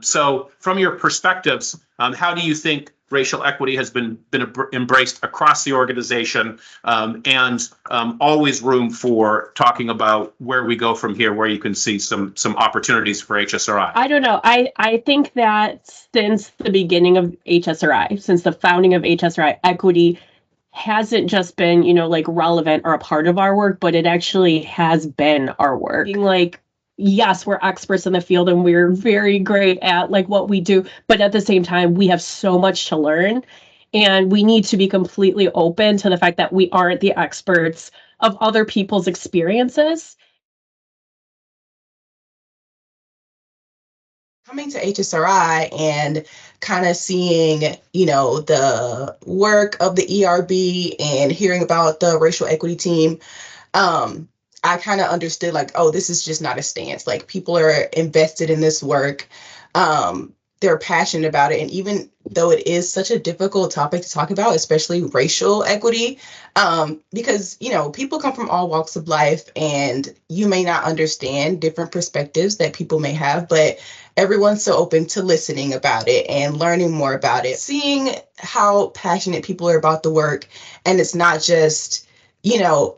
So from your perspectives, how do you think racial equity has been embraced across the organization, and always room for talking about where we go from here, where you can see some opportunities for HSRI? I don't know. I think that since the beginning of HSRI, since the founding of HSRI, equity hasn't just been, like relevant or a part of our work, but it actually has been our work. Like, yes, we're experts in the field and we're very great at like what we do, but at the same time, we have so much to learn, and we need to be completely open to the fact that we aren't the experts of other people's experiences. Coming to HSRI and kind of seeing, the work of the ERB and hearing about the racial equity team, I kind of understood like, oh, this is just not a stance. Like, people are invested in this work. They're passionate about it. And even though it is such a difficult topic to talk about, especially racial equity, because, people come from all walks of life and you may not understand different perspectives that people may have, but everyone's so open to listening about it and learning more about it, seeing how passionate people are about the work. And it's not just,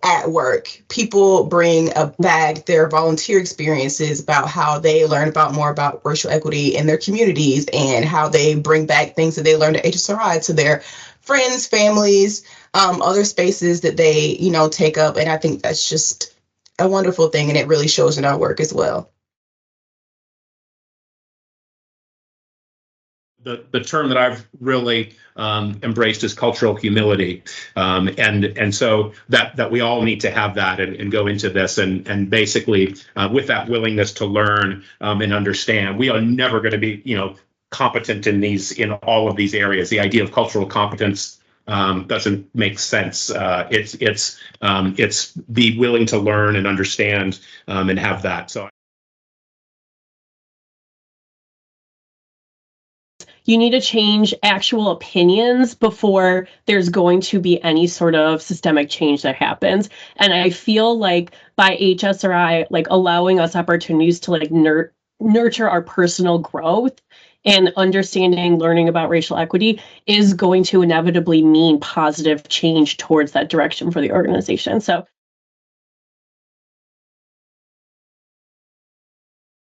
at work. People bring back their volunteer experiences about how they learn about more about racial equity in their communities and how they bring back things that they learned at HSRI to their friends, families, other spaces that they, take up. And I think that's just a wonderful thing. And it really shows in our work as well. The term that I've really embraced is cultural humility, and so that we all need to have that and go into this and basically with that willingness to learn and understand. We are never going to be competent in all of these areas. The idea of cultural competence doesn't make sense. It's be willing to learn and understand and have that. So. You need to change actual opinions before there's going to be any sort of systemic change that happens. And I feel like by HSRI, like allowing us opportunities to like nurture our personal growth and understanding, learning about racial equity is going to inevitably mean positive change towards that direction for the organization. So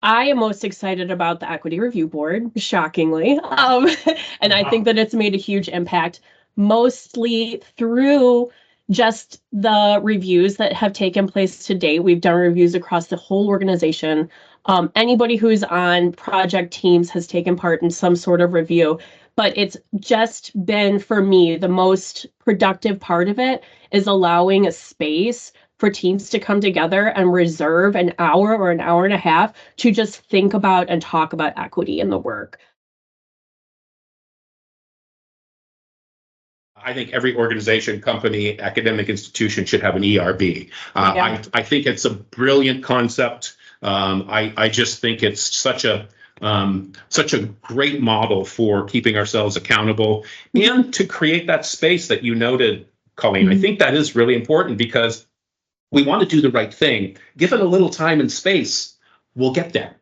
I am most excited about the Equity Review Board, shockingly. And I think that it's made a huge impact, mostly through just the reviews that have taken place to date. We've done reviews across the whole organization. Anybody who's on project teams has taken part in some sort of review. But it's just been, for me, the most productive part of it is allowing a space for teams to come together and reserve an hour or an hour and a half to just think about and talk about equity in the work. I think every organization, company, academic institution should have an ERB. I think it's a brilliant concept. I just think it's such a great model for keeping ourselves accountable and to create that space that you noted, Colleen. I think that is really important because we want to do the right thing. Given a little time and space, we'll get there.